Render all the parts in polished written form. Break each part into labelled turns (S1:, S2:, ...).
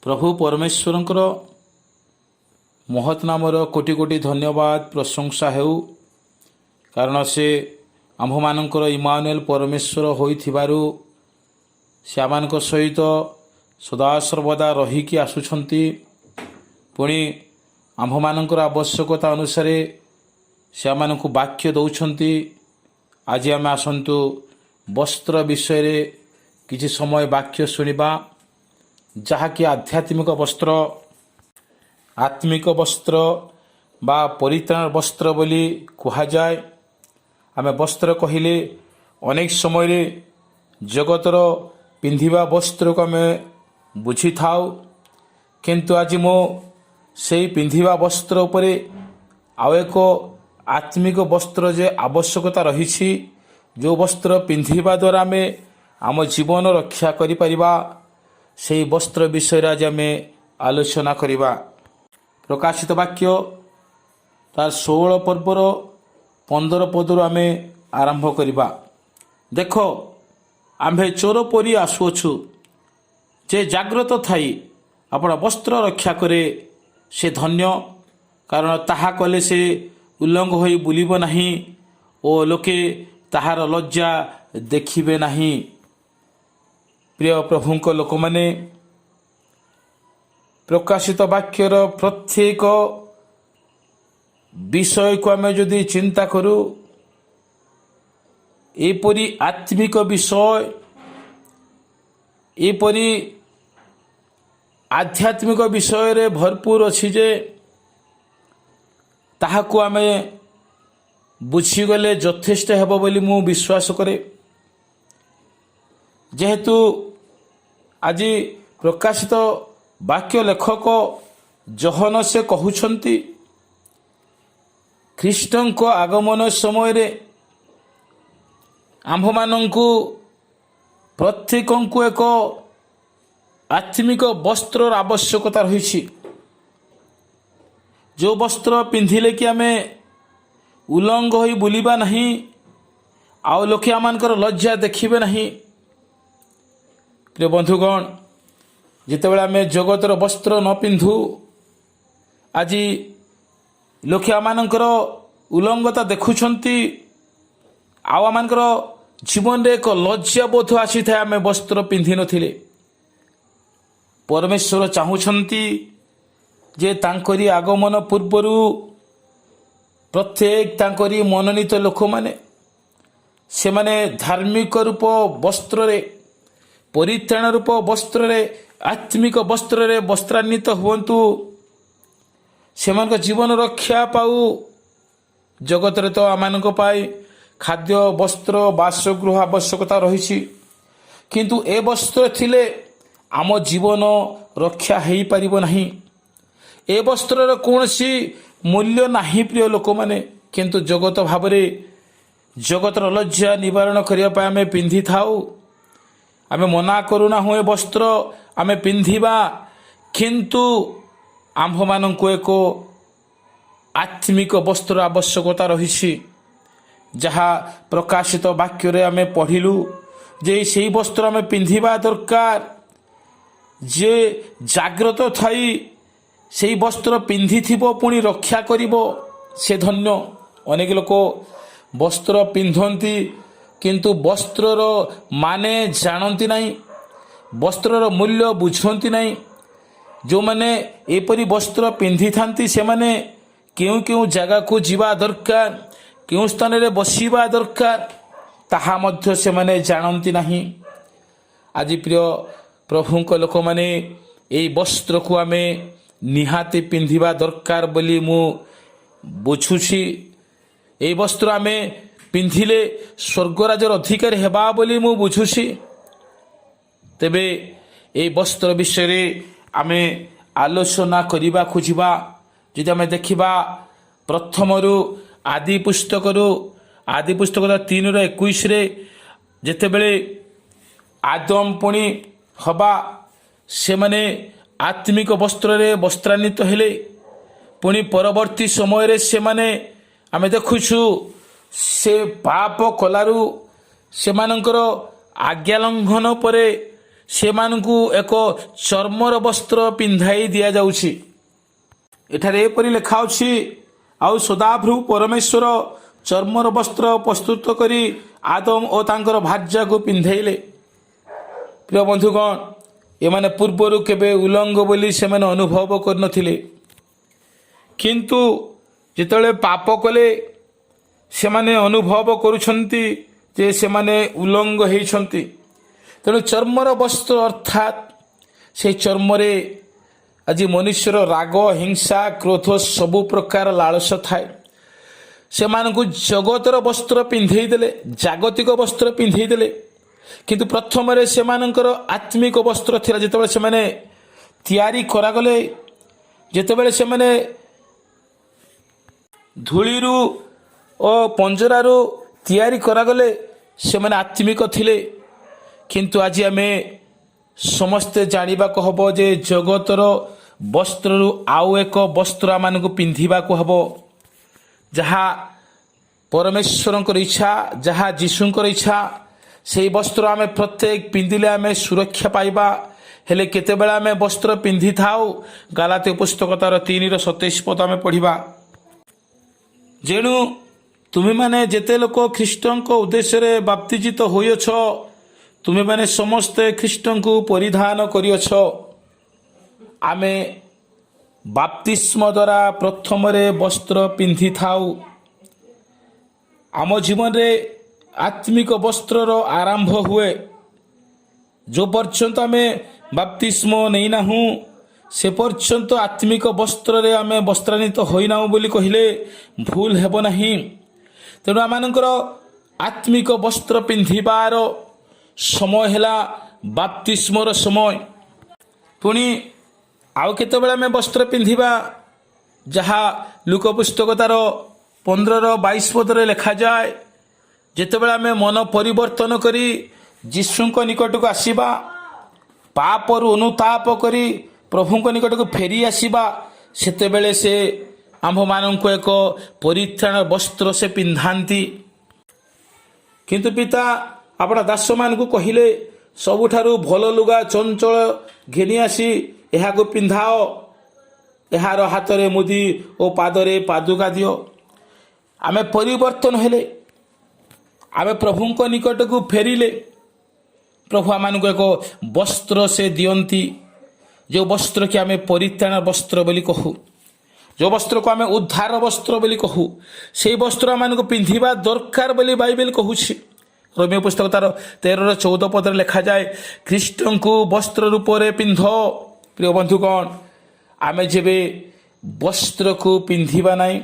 S1: प्रभु परमेश्वरंकर महत् नामर कोटि कोटि धन्यवाद प्रशंसा हेउ कारण से आम्भमानंकर इमानुएल परमेश्वर होइथिबारु से आमानक सहित सदा सर्वदा रहीकि आसुछंती पुणी आम्भमानंकर आवश्यकता अनुसार से आमानकु वाक्य दौछंती। आज आम आसंतु वस्त्र विषय रे किछि समय वाक्य सुनिबा जहाँकि आध्यात्मिक वस्त्र आत्मिक वस्त्र बा परित्राण वस्त्र बोली कहा जाए। आमे वस्त्र कहिले अनेक समय रे जगतर पिंधिबा वस्त्र को आमे बुझी थाउ किंतु आज मो से पिंधिबा वस्त्र उपरे आउ एक आत्मिक वस्त्र जे आवश्यकता रही जो वस्त्र पिंधिबा द्वारा आमे आम जीवन रक्षा करि परिबा से वस्त्र विषय आज आम आलोचना करिबा। प्रकाशित वाक्य तार 16 पर्वर 15 पदर आम आरंभ करिबा। देख आम्भे चोर परी आसुअछु जे जाग्रत थाई आपण वस्त्र रक्षा करे से धन्य कारण ताहा कले से उल्लंघ होई बुलिब नाही ओ लोके ताहार लज्जा देखिबे नाही। प्रिय प्रभुंक लोक माने प्रकाशित वाक्यर प्रत्येक विषय को आम जदि चिंता करू एपरी आत्मिक विषय एपरी आध्यात्मिक विषय रे भरपूर अछि जे ताहाकु आमे बुझीगले यथेष्ट हेबो बोली मु विश्वास करे। जेहेतु आज प्रकाशित वाक्य लेखक जहन से कहउछंती ख्रीष्टन को आगमन समय रे आम्भमानंकु प्रत्येकंकु एक आत्मिक वस्त्र आवश्यकता रही जो वस्त्र पिंधिले कि आमे उलंघ होई बुलिबा नहीं आउ लोके आमानकर लज्जा देखिबे नहीं। प्रिय बंधुगण जितेबाला आम जगतर वस्त्र न पिंधु आज लोके आमानकर उलंघता देखुछंती आउ आमानकर जीवन रे एक लज्जा बोध आसी थाए आम वस्त्र पिंधि नथिले। परमेश्वर चाहुछंती जे तांकरी आगमन पूर्वरु प्रत्येक तांकरी मनोनीत लोक माने से माने धार्मिक रूप वस्त्र रे परित्राण रूप वस्त्र रे आत्मिक वस्त्र रे वस्त्रान्वित हुवंतु सेमान जीवन रक्षा पाऊ। जगत रे तो आमानक पाई खाद्य वस्त्र बासगृह आवश्यकता रही किंतु ए वस्त्र थिले आम जीवन रक्षा हेई परिबो नहीं। ए वस्त्र कौनसी मूल्य नहीं प्रिय लोक माने किंतु जगत भावरे जगतर लज्जा निवारण करिया पाए आमे पिंधि थाउ। आमे मना करूना हुए वस्त्र आमे पिंधिबा किंतु आम्भमानंकु एक आत्मिक वस्त्र आवश्यकता रही जहाँ प्रकाशित वाक्य रे आमे पढ़िलु जे सेही वस्त्र आमे पिंधिबा दरकार जे जाग्रत थाई सेही वस्त्र पिंधिथिबो पुणी रक्षा करिबो से धन्य। अनेक लोक वस्त्र पिंधंती किंतु वस्त्रर माने जानती नहीं वस्त्रर मूल्य बुझंती नहीं। जो माने एपरी वस्त्र पिंधि थांती से माने केउ केउ जगह को जीवा दरकार केउ स्थान रे बसिबा दरकार ताहा मध्य से माने जानती नहीं। आज प्रिय प्रभुंक लोक माने एई वस्त्र को आमे निहाती पिंधिबा दरकार बोली मु बुझुछि। एई वस्त्र आमे पिंधिले स्वर्गराजर अधिकारी हेबा बोली मु बुझुछि। तेबे एई वस्त्र विषय रे आमे आलोचना करिबा खोजिबा जदि आमे देखिबा प्रथमरु आदि पुस्तक 3:21 रे जेतेबेले आदम पुणी हवा से माने आत्मिक वस्त्र रे वस्त्रान्वित हेले पुणी परवर्ती समय रे से माने आमे देखुछु से पाप कलारु से मानकर आज्ञा लंघन परे ସେମାନଙ୍କୁ ଏକ ଚର୍ମର ବସ୍ତ୍ର ପିନ୍ଧାଇ ଦିଆଯାଉଛି। ଏଠାରେ ଏପରି ଲେଖା ଅଛି, ଆଉ ସଦାପ୍ରଭୁ ପରମେଶ୍ୱର ଚର୍ମର ବସ୍ତ୍ର ପ୍ରସ୍ତୁତ କରି ଆଦମ ଓ ତାଙ୍କର ଭାର୍ଯ୍ୟାକୁ ପିନ୍ଧାଇଲେ। ପ୍ରିୟ ବନ୍ଧୁଗଣ, ଏମାନେ ପୂର୍ବରୁ କେବେ ଉଲଙ୍ଗ ବୋଲି ସେମାନେ ଅନୁଭବ କରିନଥିଲେ, କିନ୍ତୁ ଯେତେବେଳେ ପାପ କଲେ ସେମାନେ ଅନୁଭବ କରୁଛନ୍ତି ଯେ ସେମାନେ ଉଲଙ୍ଗ ହୋଇଛନ୍ତି। ତେଣୁ ଚର୍ମର ବସ୍ତ୍ର ଅର୍ଥାତ୍ ସେହି ଚର୍ମରେ ଆଜି ମନୁଷ୍ୟର ରାଗ, ହିଂସା, କ୍ରୋଧ ସବୁ ପ୍ରକାର ଲାଳସ ଥାଏ। ସେମାନଙ୍କୁ ଜଗତର ବସ୍ତ୍ର ପିନ୍ଧେଇ ଦେଲେ, ଜାଗତିକ ବସ୍ତ୍ର ପିନ୍ଧେଇ ଦେଲେ। କିନ୍ତୁ ପ୍ରଥମରେ ସେମାନଙ୍କର ଆତ୍ମିକ ବସ୍ତ୍ର ଥିଲା। ଯେତେବେଳେ ସେମାନେ ତିଆରି କରାଗଲେ, ଯେତେବେଳେ ସେମାନେ ଧୂଳିରୁ ଓ ପଞ୍ଜରାରୁ ତିଆରି କରାଗଲେ, ସେମାନେ ଆତ୍ମିକ ଥିଲେ। କିନ୍ତୁ ଆଜି ଆମେ ସମସ୍ତେ ଜାଣିବାକୁ ହେବ ଯେ ଜଗତର ବସ୍ତ୍ରରୁ ଆଉ ଏକ ବସ୍ତ୍ର ଆମମାନଙ୍କୁ ପିନ୍ଧିବାକୁ ହେବ, ଯାହା ପରମେଶ୍ୱରଙ୍କର ଇଚ୍ଛା, ଯାହା ଯୀଶୁଙ୍କର ଇଚ୍ଛା। ସେହି ବସ୍ତ୍ର ଆମେ ପ୍ରତ୍ୟେକ ପିନ୍ଧିଲେ ଆମେ ସୁରକ୍ଷା ପାଇବା। ହେଲେ କେତେବେଳେ ଆମେ ବସ୍ତ୍ର ପିନ୍ଧିଥାଉ, ଗାଲାତ୍ୟ ପୁସ୍ତକ ତାର 3:27 ଆମେ ପଢ଼ିବା। ଯେଣୁ ତୁମେମାନେ ଯେତେ ଲୋକ ଖ୍ରୀଷ୍ଟଙ୍କ ଉଦ୍ଦେଶ୍ୟରେ ବାପ୍ତିଜିତ ହୋଇଅଛ, ତୁମେମାନେ ସମସ୍ତେ ଖ୍ରୀଷ୍ଟଙ୍କୁ ପରିଧାନ କରିଅଛ। ଆମେ ବାପ୍ତିସ୍ମ ଦ୍ୱାରା ପ୍ରଥମରେ ବସ୍ତ୍ର ପିନ୍ଧିଥାଉ। ଆମ ଜୀବନରେ ଆତ୍ମିକ ବସ୍ତ୍ରର ଆରମ୍ଭ ହୁଏ। ଯେଉଁ ପର୍ଯ୍ୟନ୍ତ ଆମେ ବାପ୍ତିସ୍ମ ନେଇନାହୁଁ, ସେ ପର୍ଯ୍ୟନ୍ତ ଆତ୍ମିକ ବସ୍ତ୍ରରେ ଆମେ ବସ୍ତ୍ରାନ୍ୱିତ ହୋଇନାହୁଁ ବୋଲି କହିଲେ ଭୁଲ ହେବ ନାହିଁ। ତେଣୁ ଆମମାନଙ୍କର ଆତ୍ମିକ ବସ୍ତ୍ର ପିନ୍ଧିବାର ସମୟ ହେଲା ବାପ୍ତିସ୍ମର ସମୟ। ପୁଣି ଆଉ କେତେବେଳେ ଆମେ ବସ୍ତ୍ର ପିନ୍ଧିବା, ଯାହା ଲୁକ ପୁସ୍ତକ ତାର 15:22 ଲେଖାଯାଏ, ଯେତେବେଳେ ଆମେ ମନ ପରିବର୍ତ୍ତନ କରି ଯୀଶୁଙ୍କ ନିକଟକୁ ଆସିବା, ପାପରୁ ଅନୁତାପ କରି ପ୍ରଭୁଙ୍କ ନିକଟକୁ ଫେରି ଆସିବା, ସେତେବେଳେ ସେ ଆମ୍ଭମାନଙ୍କୁ ଏକ ପରିତ୍ରାଣ ବସ୍ତ୍ର ସେ ପିନ୍ଧାନ୍ତି। କିନ୍ତୁ ପିତା ଆପଣ ଦାସମାନଙ୍କୁ କହିଲେ, ସବୁଠାରୁ ଭଲ ଲୁଗା ଚଞ୍ଚଳ ଘେନି ଆସି ଏହାକୁ ପିନ୍ଧାଅ, ଏହାର ହାତରେ ମୁଦି ଓ ପାଦରେ ପାଦୁକା ଦିଅ। ଆମେ ପରିବର୍ତ୍ତନ ହେଲେ, ଆମେ ପ୍ରଭୁଙ୍କ ନିକଟକୁ ଫେରିଲେ, ପ୍ରଭୁ ଆମମାନଙ୍କୁ ଏକ ବସ୍ତ୍ର ସେ ଦିଅନ୍ତି, ଯେଉଁ ବସ୍ତ୍ର କି ଆମେ ପରିତ୍ରାଣ ବସ୍ତ୍ର ବୋଲି କହୁ, ଯେଉଁ ବସ୍ତ୍ରକୁ ଆମେ ଉଦ୍ଧାର ବସ୍ତ୍ର ବୋଲି କହୁ। ସେହି ବସ୍ତ୍ର ଆମମାନଙ୍କୁ ପିନ୍ଧିବା ଦରକାର ବୋଲି ବାଇବେଲ କହୁଛି। ରୋମିଓ ପୁସ୍ତକ ତାର 13:14 ଲେଖାଯାଏ, ଖ୍ରୀଷ୍ଟଙ୍କୁ ବସ୍ତ୍ର ରୂପରେ ପିନ୍ଧ। ପ୍ରିୟ ବନ୍ଧୁଗଣ, ଆମେ ଯେବେ ବସ୍ତ୍ରକୁ ପିନ୍ଧିବା ନାହିଁ,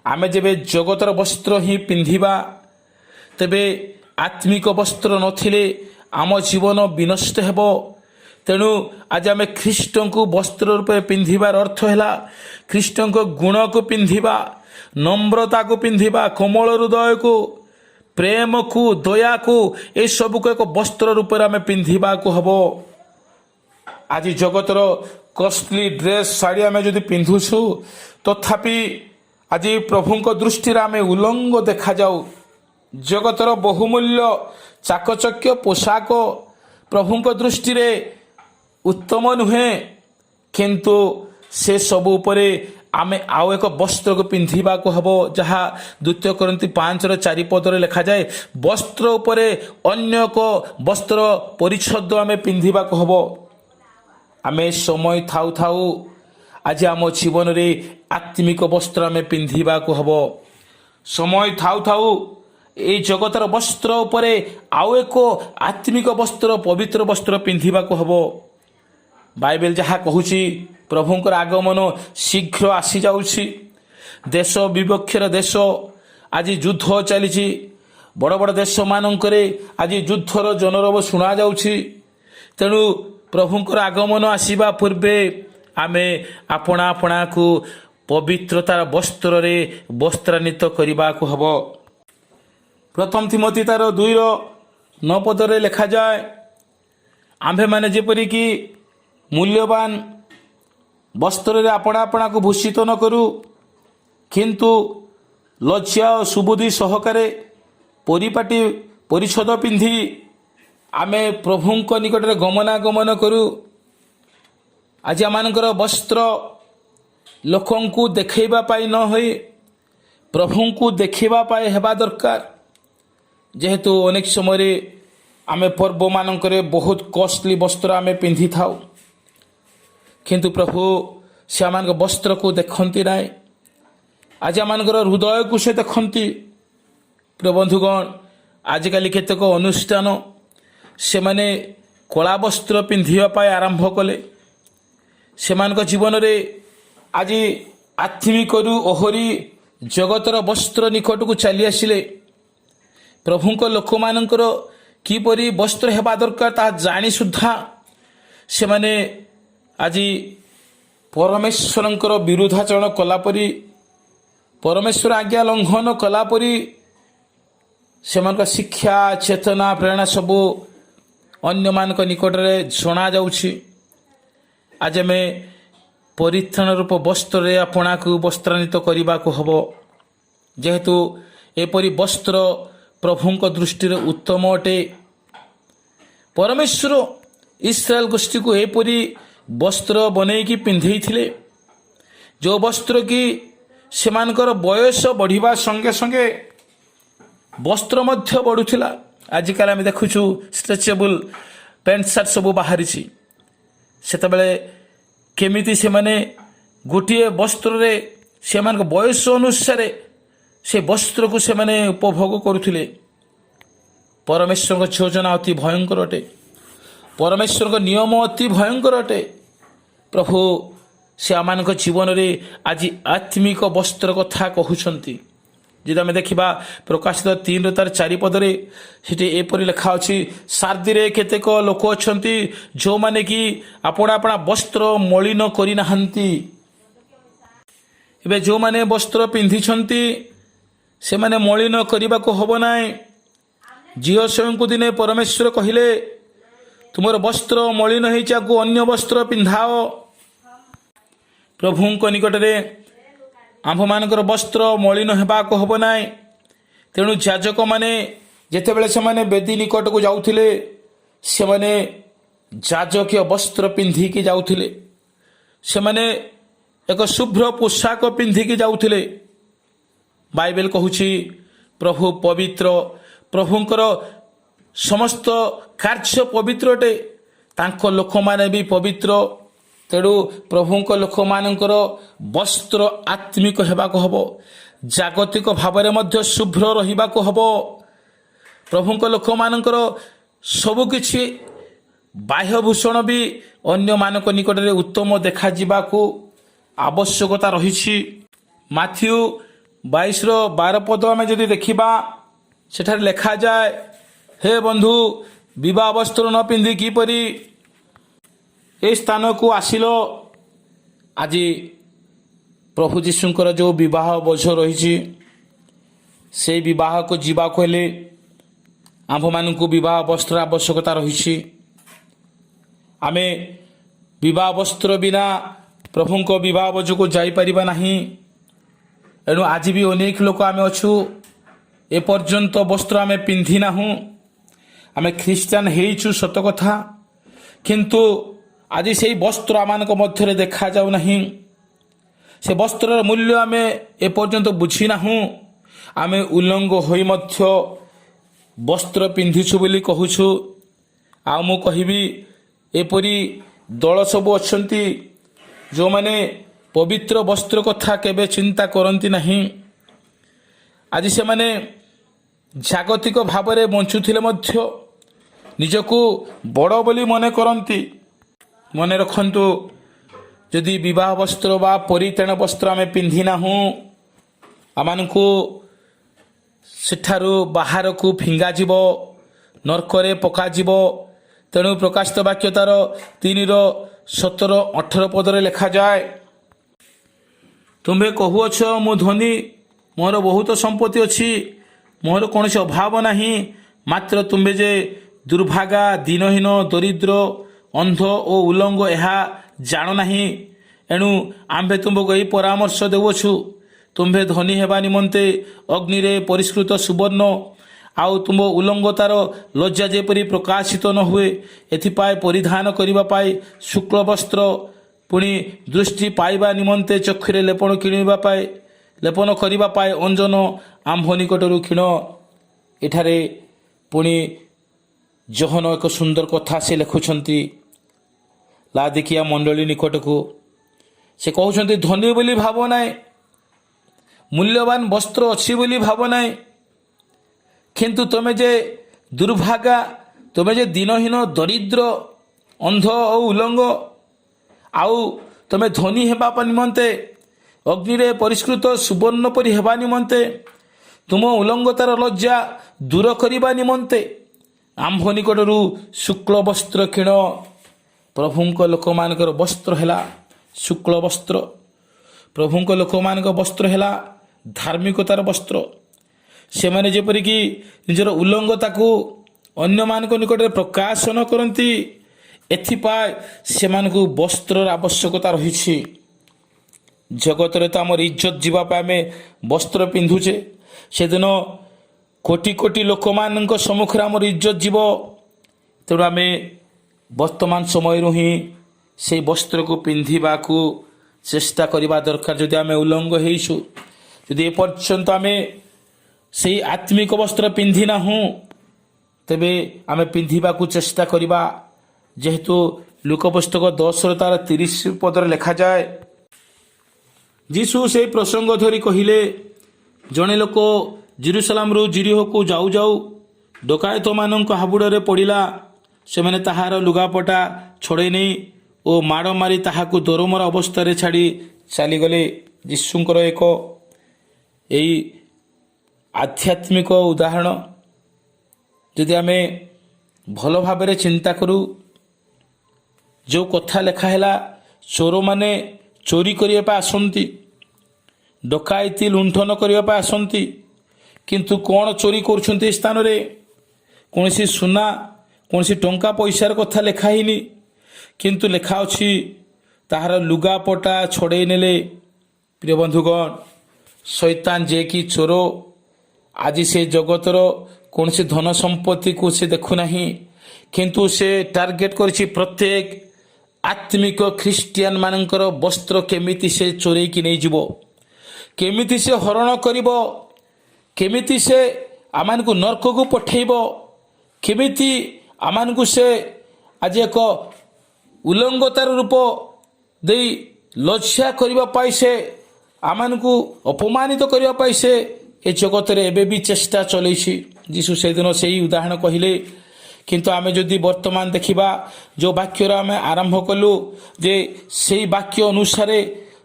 S1: ଆମେ ଯେବେ ଜଗତର ବସ୍ତ୍ର ହିଁ ପିନ୍ଧିବା, ତେବେ ଆତ୍ମିକ ବସ୍ତ୍ର ନଥିଲେ ଆମ ଜୀବନ ବିନଷ୍ଟ ହେବ। ତେଣୁ ଆଜି ଆମେ ଖ୍ରୀଷ୍ଟଙ୍କୁ ବସ୍ତ୍ର ରୂପେ ପିନ୍ଧିବାର ଅର୍ଥ ହେଲା ଖ୍ରୀଷ୍ଟଙ୍କ ଗୁଣକୁ ପିନ୍ଧିବା, ନମ୍ରତାକୁ ପିନ୍ଧିବା, କୋମଳ ହୃଦୟକୁ, ପ୍ରେମକୁ, ଦୟାକୁ, ଏସବୁକୁ ଏକ ବସ୍ତ୍ର ରୂପରେ ଆମେ ପିନ୍ଧିବାକୁ ହେବ। ଆଜି ଜଗତର କଷ୍ଟଲି ଡ୍ରେସ୍, ଶାଢ଼ୀ ଆମେ ଯଦି ପିନ୍ଧୁଛୁ, ତଥାପି ଆଜି ପ୍ରଭୁଙ୍କ ଦୃଷ୍ଟିରେ ଆମେ ଉଲଙ୍ଗ ଦେଖାଯାଉ। ଜଗତର ବହୁମୂଲ୍ୟ ଚାକଚକ୍ୟ ପୋଷାକ ପ୍ରଭୁଙ୍କ ଦୃଷ୍ଟିରେ ଉତ୍ତମ ନୁହେଁ, କିନ୍ତୁ ସେ ସବୁ ଉପରେ ଆମେ ଆଉ ଏକ ବସ୍ତ୍ରକୁ ପିନ୍ଧିବାକୁ ହେବ, ଯାହା 2 Corinthians 5:4 ଲେଖାଯାଏ, ବସ୍ତ୍ର ଉପରେ ଅନ୍ୟ ଏକ ବସ୍ତ୍ର ପରିଚ୍ଛଦ ଆମେ ପିନ୍ଧିବାକୁ ହେବ। ଆମେ ସମୟ ଥାଉ ଥାଉ ଆଜି ଆମ ଜୀବନରେ ଆତ୍ମିକ ବସ୍ତ୍ର ଆମେ ପିନ୍ଧିବାକୁ ହେବ। ସମୟ ଥାଉ ଥାଉ এই ଜଗତର ବସ୍ତ୍ର ଉପରେ ଆଉ ଏକ ଆତ୍ମିକ ବସ୍ତ୍ର, ପବିତ୍ର ବସ୍ତ୍ର ପିନ୍ଧିବାକୁ ହେବ। ବାଇବେଲ ଯାହା କହୁଛି, ପ୍ରଭୁଙ୍କର ଆଗମନ ଶୀଘ୍ର ଆସିଯାଉଛି। ଦେଶ ବିପକ୍ଷର ଦେଶ ଆଜି ଯୁଦ୍ଧ ଚାଲିଛି। ବଡ଼ ବଡ଼ ଦେଶମାନଙ୍କରେ ଆଜି ଯୁଦ୍ଧର ଜନରବ ଶୁଣାଯାଉଛି। ତେଣୁ ପ୍ରଭୁଙ୍କର ଆଗମନ ଆସିବା ପୂର୍ବେ ଆମେ ଆପଣା ଆପଣାକୁ ପବିତ୍ରତାର ବସ୍ତ୍ରରେ ବସ୍ତ୍ରାନ୍ୱିତ କରିବାକୁ ହେବ। ପ୍ରଥମ ତିମୋଥୀ ତାର 2:9 ଲେଖାଯାଏ, ଆମ୍ଭେମାନେ ଯେପରିକି ମୂଲ୍ୟବାନ ବସ୍ତ୍ରରେ ଆପଣା ଆପଣାକୁ ଭୂଷିତ ନ କରୁ, କିନ୍ତୁ ଲଜ୍ଜା ଓ ସୁବୁଦ୍ଧି ସହକାରେ ପରିପାଟି ପରିଚ୍ଛଦ ପିନ୍ଧି आमे प्रभुंक निकट में गमनागमन करूँ आज आम वस्त्र लोकं को देखा न हो प्रभु को देखापी हेबा दरकार जेहेतु अनेक समय आमे पर्व मानक बहुत कॉस्टली वस्त्र आम पिंधि था किंतु प्रभु से आम वस्त्र को देखती ना आज आम हृदय को से देखती प्रिय बंधुगण आजिकल केतक अनुष्ठान से माने कला वस्त्र पिंधापी आरंभ कले से जीवन में आज आत्मिक ओहरी जगतर वस्त्र निकट को चली आसिले प्रभुंक लोक मानकर किपरि वस्त्र हेबा दरकार ता जानी सुद्धा से माने आज परमेश्वरंकर विरुद्धाचरण कलापरि परमेश्वर आज्ञा लंघन कलापरि से शिक्षा चेतना प्रेरणा सबू अन्य मान निकट में जणा जाउछि आज आम परित्राण रूप वस्त्र आपणा को वस्त्रान्वित करने को हम जेहेतु एपरी वस्त्र प्रभुंक दृष्टि उत्तम अटे परमेश्वर इस्राएल गोष्ठी को एपरी वस्त्र बनईकी पिंधे जो वस्त्र की सेमानकर बयस बढ़िबा संगे संगे वस्त्र मध्य बढ़ुला आजिकल आम देखुचु स्ट्रेचेबल पैंट सार्ट सब बाहरी सेतबेले केमिति से माने गोटे वस्त्र रे से बयस अनुसार से वस्त्र को से माने उपभोग करुथिले परमेश्वर योजना अति भयंकर अटे परमेश्वर नियम अति भयंकर अटे प्रभु से आम जीवन में आज आत्मिक वस्त्र कथा कहउछंती जदि आम देखा प्रकाशित 3:4 से एपरी लिखा अच्छी सार्दी रे केतेक लोक अच्छा जो माने कि अपना अपना वस्त्र मलिन करना एबे जो माने वस्त्र पिंधि से माने मलिन करने को हम ना झील स्वयं को दिने परमेश्वर कहले तुमर वस्त्र मलिन हो अन्य वस्त्र पिंधाओ प्रभुंक निकट में आम्भमानकर वस्त्र मलिन होबाक हम ना तेणु याजक माने जेतेबेले से माने वेदी निकट को जाउथिले से माने याजकीय वस्त्र पिंधिकी जाउथिले से माने एक शुभ्र पोशाक पिंधिकी जाउथिले बाइबल कहूछि प्रभु पवित्र प्रभुंकर समस्त कार्य पवित्र अटे तांको लोक माने भी पवित्र तेणु प्रभुंक लोक मानकर वस्त्र आत्मिक हेबाक हब जागतिक भाव में शुभ्र रहिबाक हब प्रभुंक लोक मानकर सबुकिछि बाह्यभूषण भी अन्य मानक निकट में उत्तम देखा जिबाकू आवश्यकता रही माथ्यू 22:12 आम जदि देखा सेठार लिखा जाए हे बंधु विवाह वस्त्र न पिंधि किपरि ए स्थान को आसिल आज प्रभु जीशुंकर जो विवाह बोझ रही से विवाह को जीवा हेले आम्भ मान विवाह वस्त्र आवश्यकता रही आमे विवाह वस्त्र बिना प्रभुंक विवाह बोझ को जापर ना एणु आज भी अनेक लोक आम अच्छु एपर्यंत वस्त्र आम पिंधि ना आम ख्रीस्टान हेचु सत कथा किंतु आज से वस्त्र आम मध्य देखा जाऊ नहीं से वस्त्र मूल्य आम एपर्यंत बुझी ना आम उल्लंघ होई मध्य वस्त्र पिंधिछु बोली कहूछु आ मु कहबी एपरी दल सब अच्छंती जो माने पवित्र वस्त्र कथा केबे चिंता करती नहीं आज से माने जागतिक भाव में बंचुथिले मध्य निजको बड़ बोली मने करती मने रखंतु यदि विवाह वस्त्र बा परित्राण वस्त्र आम पिंधि ना आम को सेठारु बाहर को फिंगा जीव नरकरे पका जीव तेणु प्रकाशित वाक्य तार 3:17-18 पदरे लिखा जाए तुम्हें कहुअछ मु धनी मोर बहुत संपत्ति अच्छी मोर कौन अभाव नहीं मात्र तुम्हें जे दुर्भागा दीनहीन दरिद्र अंध और उल्लंघ यह जान नहीं एणु आम्भे तुमको यही परामर्श देवछु तुम्हें धनी हेबा निमंते अग्नि रे परिष्कृत सुवर्ण ଆଉ ତୁମ ଉଲଙ୍ଗତାର ଲଜ୍ଜା ଯେପରି ପ୍ରକାଶିତ ନ ହୁଏ ଏଥିପାଇଁ ପରିଧାନ କରିବା ପାଇଁ ଶୁକ୍ଳ ବସ୍ତ୍ର, ପୁଣି ଦୃଷ୍ଟି ପାଇବା ନିମନ୍ତେ ଚକ୍ଷୁରେ ଲେପନ କରିବା ପାଇଁ ଅଞ୍ଜନ ଆମ୍ଭ ନିକଟରୁ କ୍ଷୀଣ। ଏଠାରେ ପୁଣି ଜହନ ଏକ ସୁନ୍ଦର କଥା ସେ ଲେଖୁଛନ୍ତି ଲାଦିକିଆ ମଣ୍ଡଳୀ ନିକଟକୁ। ସେ କହୁଛନ୍ତି ଧନୀ ବୋଲି ଭାବ ନାହିଁ, ମୂଲ୍ୟବାନ ବସ୍ତ୍ର ଅଛି ବୋଲି ଭାବ ନାହିଁ, କିନ୍ତୁ ତୁମେ ଯେ ଦୁର୍ଭାଗା, ତୁମେ ଯେ ଦିନହୀନ, ଦରିଦ୍ର, ଅନ୍ଧ ଓ ଉଲଙ୍ଗ, ଆଉ ତୁମେ ଧନୀ ହେବା ନିମନ୍ତେ ଅଗ୍ନିରେ ପରିଷ୍କୃତ ସୁବର୍ଣ୍ଣ ପରି ହେବା ନିମନ୍ତେ, ତୁମ ଉଲଙ୍ଗତାର ଲଜ୍ଜା ଦୂର କରିବା ନିମନ୍ତେ ଆମ୍ଭ ନିକଟରୁ ଶୁକ୍ଳ ବସ୍ତ୍ର କିଣ। ପ୍ରଭୁଙ୍କ ଲୋକମାନଙ୍କର ବସ୍ତ୍ର ହେଲା ଶୁକ୍ଳ ବସ୍ତ୍ର। ପ୍ରଭୁଙ୍କ ଲୋକମାନଙ୍କ ବସ୍ତ୍ର ହେଲା ଧାର୍ମିକତାର ବସ୍ତ୍ର। ସେମାନେ ଯେପରିକି ନିଜର ଉଲଙ୍ଗତାକୁ ଅନ୍ୟମାନଙ୍କ ନିକଟରେ ପ୍ରକାଶ ନ କରନ୍ତି, ଏଥିପାଇଁ ସେମାନଙ୍କୁ ବସ୍ତ୍ରର ଆବଶ୍ୟକତା ରହିଛି। ଜଗତରେ ତ ଆମର ଇଜ୍ଜତ ଯିବା ପାଇଁ ଆମେ ବସ୍ତ୍ର ପିନ୍ଧୁଛେ, ସେଦିନ କୋଟି କୋଟି ଲୋକମାନଙ୍କ ସମ୍ମୁଖରେ ଆମର ଇଜ୍ଜତ ଯିବ। ତେଣୁ ଆମେ ବର୍ତ୍ତମାନ ସମୟରୁ ହିଁ ସେଇ ବସ୍ତ୍ରକୁ ପିନ୍ଧିବାକୁ ଚେଷ୍ଟା କରିବା ଦରକାର। ଯଦି ଆମେ ଉଲଙ୍ଗ ହେଇଛୁ, ଯଦି ଏପର୍ଯ୍ୟନ୍ତ ଆମେ ସେଇ ଆତ୍ମିକ ବସ୍ତ୍ର ପିନ୍ଧି ନାହୁଁ, ତେବେ ଆମେ ପିନ୍ଧିବାକୁ ଚେଷ୍ଟା କରିବା। ଯେହେତୁ ଲୁକ ପୁସ୍ତକ 10 ତାର 30 ପଦରେ ଲେଖାଯାଏ, ଯୀଶୁ ସେହି ପ୍ରସଙ୍ଗ ଧରି କହିଲେ, ଜଣେ ଲୋକ ଜେରୁସାଲେମରୁ ଜିରିହୋକୁ ଯାଉ ଯାଉ ଡକାୟତମାନଙ୍କ ହାବୁଡ଼ରେ ପଡ଼ିଲା। ସେମାନେ ତାହାର ଲୁଗାପଟା ଛଡ଼େଇ ନେଇ ଓ ମାଡ଼ ମାରି ତାହାକୁ ଦରମରା ଅବସ୍ଥାରେ ଛାଡ଼ି ଚାଲିଗଲେ। ଯୀଶୁଙ୍କର ଏଇ ଆଧ୍ୟାତ୍ମିକ ଉଦାହରଣ ଯଦି ଆମେ ଭଲ ଭାବରେ ଚିନ୍ତା କରୁ, ଯେଉଁ କଥା ଲେଖା ହେଲା, ଚୋରମାନେ ଚୋରି କରିବା ପାଇଁ ଆସନ୍ତି, ଡକାୟତି ଲୁଣ୍ଠନ କରିବା ପାଇଁ ଆସନ୍ତି, କିନ୍ତୁ କ'ଣ ଚୋରି କରୁଛନ୍ତି? ଏ ସ୍ଥାନରେ କୌଣସି ସୁନା, କୌଣସି ଟଙ୍କା ପଇସାର କଥା ଲେଖା ହେଇନି, କିନ୍ତୁ ଲେଖା ଅଛି ତାହାର ଲୁଗାପଟା ଛଡ଼େଇ ନେଲେ। ପ୍ରିୟ ବନ୍ଧୁଗଣ, ଶୈତାନ ଯିଏକି ଚୋର, ଆଜି ସେ ଜଗତର କୌଣସି ଧନ ସମ୍ପତ୍ତିକୁ ସେ ଦେଖୁନାହିଁ, କିନ୍ତୁ ସେ ଟାର୍ଗେଟ୍ କରିଛି ପ୍ରତ୍ୟେକ ଆତ୍ମିକ ଖ୍ରୀଷ୍ଟିଆନ ମାନଙ୍କର ବସ୍ତ୍ର କେମିତି ସେ ଚୋରେଇକି ନେଇଯିବ, କେମିତି ସେ ହରଣ କରିବ, କେମିତି ସେ ଆମମାନଙ୍କୁ ନର୍କକୁ ପଠେଇବ, କେମିତି ଆମମାନଙ୍କୁ ସେ ଆଜି ଏକ ଉଲଙ୍ଗତାର ରୂପ ଦେଇ ଲଜ୍ଜା କରିବା ପାଇଁ, ସେ ଆମମାନଙ୍କୁ ଅପମାନିତ କରିବା ପାଇଁ ସେ ଏ ଜଗତରେ ଏବେ ବି ଚେଷ୍ଟା ଚଲେଇଛି। ଯୀଶୁ ସେଦିନ ସେଇ ଉଦାହରଣ କହିଲେ। କିନ୍ତୁ ଆମେ ଯଦି ବର୍ତ୍ତମାନ ଦେଖିବା, ଯେଉଁ ବାକ୍ୟର ଆମେ ଆରମ୍ଭ କଲୁ, ଯେ ସେଇ ବାକ୍ୟ ଅନୁସାରେ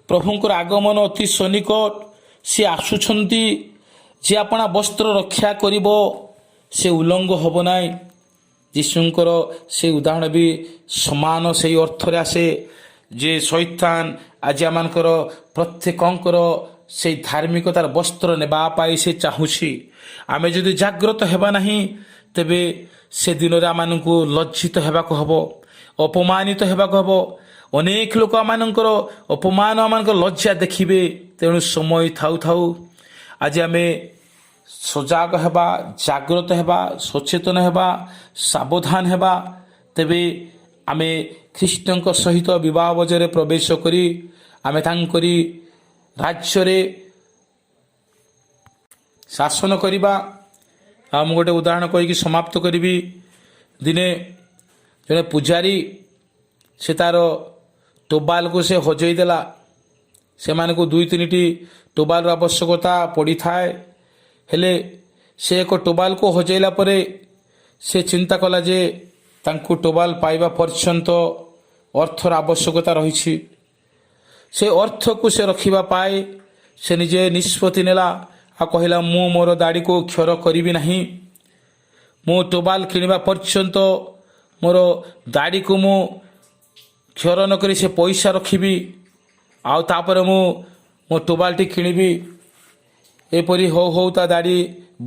S1: ପ୍ରଭୁଙ୍କର ଆଗମନ ଅତି ସନ୍ନିକଟ, ସେ ଆସୁଛନ୍ତି। ଯେ ଆପଣା ବସ୍ତ୍ର ରକ୍ଷା କରିବ ସେ ଉଲଙ୍ଗ ହେବ ନାହିଁ। ଯୀଶୁଙ୍କର ସେ ଉଦାହରଣ ବି ସମାନ ସେଇ ଅର୍ଥରେ ଆସେ ଯେ ଶୈତାନ ଆଜି ଆମମାନଙ୍କର ପ୍ରତ୍ୟେକଙ୍କର ସେଇ ଧାର୍ମିକତାର ବସ୍ତ୍ର ନେବା ପାଇଁ ସେ ଚାହୁଁଛି। ଆମେ ଯଦି ଜାଗ୍ରତ ହେବା ନାହିଁ, ତେବେ ସେ ଦିନରେ ଆମମାନଙ୍କୁ ଲଜ୍ଜିତ ହେବାକୁ ହେବ, ଅପମାନିତ ହେବାକୁ ହେବ। ଅନେକ ଲୋକ ଆମମାନଙ୍କର ଅପମାନ, ଆମମାନଙ୍କର ଲଜ୍ଜା ଦେଖିବେ। ତେଣୁ ସମୟ ଥାଉ ଥାଉ ଆଜି ଆମେ ସଜାଗ ହେବା, ଜାଗ୍ରତ ହେବା, ସଚେତନ ହେବା, ସାବଧାନ ହେବା। ତେବେ ଆମେ ଖ୍ରୀଷ୍ଟଙ୍କ ସହିତ ବିବାହ ବଜାରରେ ପ୍ରବେଶ କରି ଆମେ ତାଙ୍କରି ରାଜ୍ୟରେ ଶାସନ କରିବା। ଆଉ ମୁଁ ଗୋଟେ ଉଦାହରଣ କହିକି ସମାପ୍ତ କରିବି। ଦିନେ ଜଣେ ପୂଜାରୀ ସେ ତାର ଟୋବାଲକୁ ସେ ହଜେଇ ଦେଲା। ସେମାନଙ୍କୁ 2-3ଟି ଟୋବାଲର ଆବଶ୍ୟକତା ପଡ଼ିଥାଏ। ହେଲେ ସେ ଏକ ଟୋବାଲକୁ ହଜେଇଲା ପରେ ସେ ଚିନ୍ତା କଲା ଯେ ତାଙ୍କୁ ଟୋବାଲ ପାଇବା ପର୍ଯ୍ୟନ୍ତ ଅର୍ଥର ଆବଶ୍ୟକତା ରହିଛି। ସେ ଅର୍ଥକୁ ସେ ରଖିବା ପାଇଁ ସେ ନିଜେ ନିଷ୍ପତ୍ତି ନେଲା ଆଉ କହିଲା, ମୁଁ ମୋର ଦାଢ଼ିକୁ କ୍ଷର କରିବି ନାହିଁ। ମୁଁ ଟୋବାଲ କିଣିବା ପର୍ଯ୍ୟନ୍ତ ମୋର ଦାଢ଼ିକୁ ମୁଁ କ୍ଷର ନକରି ସେ ପଇସା ରଖିବି, ଆଉ ତାପରେ ମୁଁ ମୋ ଟୋବାଲଟି କିଣିବି। ଏପରି ହଉ ହଉ ତା ଦାଢ଼ି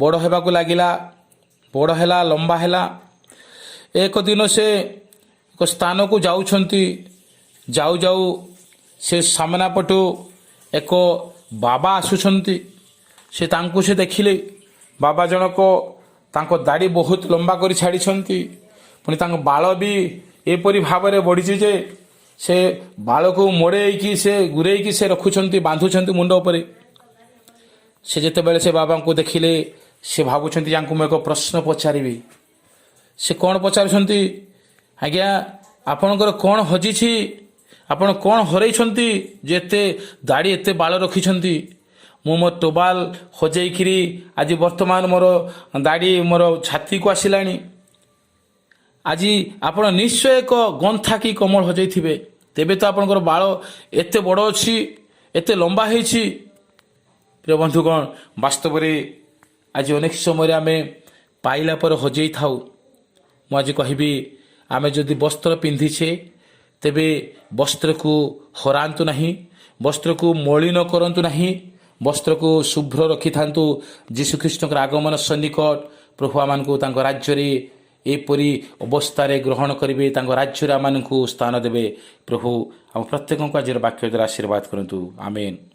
S1: ବଡ଼ ହେବାକୁ ଲାଗିଲା, ବଡ଼ ହେଲା, ଲମ୍ବା ହେଲା। ଏକ ଦିନ ସେ ଏକ ସ୍ଥାନକୁ ଯାଉଛନ୍ତି। ଯାଉ ଯାଉ ସେ ସାମ୍ନା ପଟୁ ଏକ ବାବା ଆସୁଛନ୍ତି। ସେ ତାଙ୍କୁ ସେ ଦେଖିଲେ। ବାବା ଜଣକ ତାଙ୍କ ଦାଢ଼ି ବହୁତ ଲମ୍ବା କରି ଛାଡ଼ିଛନ୍ତି, ପୁଣି ତାଙ୍କ ବାଳ ବି ଏପରି ଭାବରେ ବଢ଼ିଛି ଯେ ସେ ବାଳକୁ ମୋଡ଼େଇକି ସେ ଗୁରେଇକି ସେ ରଖୁଛନ୍ତି, ବାନ୍ଧୁଛନ୍ତି ମୁଣ୍ଡ ଉପରେ। ସେ ଯେତେବେଳେ ସେ ବାବାଙ୍କୁ ଦେଖିଲେ ସେ ଭାବୁଛନ୍ତି ୟାଙ୍କୁ ମୁଁ ଏକ ପ୍ରଶ୍ନ ପଚାରିବି। ସେ କ'ଣ ପଚାରୁଛନ୍ତି? ଆଜ୍ଞା, ଆପଣଙ୍କର କ'ଣ ହଜିଛି? ଆପଣ କ'ଣ ହରେଇଛନ୍ତି ଯେ ଏତେ ଦାଢ଼ି ଏତେ ବାଳ ରଖିଛନ୍ତି? ମୁଁ ମୋ ଟୋବାଲ ହଜେଇକିରି ଆଜି ବର୍ତ୍ତମାନ ମୋର ଦାଢ଼ି ମୋର ଛାତିକୁ ଆସିଲାଣି। ଆଜି ଆପଣ ନିଶ୍ଚୟ ଏକ ଗନ୍ଥା କି କମଳ ହଜେଇଥିବେ, ତେବେ ତ ଆପଣଙ୍କର ବାଳ ଏତେ ବଡ଼ ଅଛି, ଏତେ ଲମ୍ବା ହେଇଛି। ପ୍ରିୟ ବନ୍ଧୁଗଣ, ବାସ୍ତବରେ ଆଜି ଅନେକ ସମୟରେ ଆମେ ପାଇଲା ପରେ ହଜେଇ ଥାଉ। ମୁଁ ଆଜି କହିବି, ଆମେ ଯଦି ବସ୍ତ୍ର ପିନ୍ଧିଛେ ତେବେ ବସ୍ତ୍ରକୁ ହରାନ୍ତୁ ନାହିଁ, ବସ୍ତ୍ରକୁ ମଳିନ କରନ୍ତୁ ନାହିଁ, ବସ୍ତ୍ରକୁ ଶୁଭ୍ର ରଖିଥାନ୍ତୁ। ଯୀଶୁଖ୍ରୀଷ୍ଟଙ୍କର ଆଗମନ ସନ୍ନିକଟ। ପ୍ରଭୁ ଆମମାନଙ୍କୁ ତାଙ୍କ ରାଜ୍ୟରେ ଏପରି ଅବସ୍ଥାରେ ଗ୍ରହଣ କରିବେ, ତାଙ୍କ ରାଜ୍ୟରେ ଆମମାନଙ୍କୁ ସ୍ଥାନ ଦେବେ। ପ୍ରଭୁ ଆମ ପ୍ରତ୍ୟେକଙ୍କୁ ଆଜିର ବାକ୍ୟ ଦ୍ୱାରା ଆଶୀର୍ବାଦ କରନ୍ତୁ। ଆମେନ୍।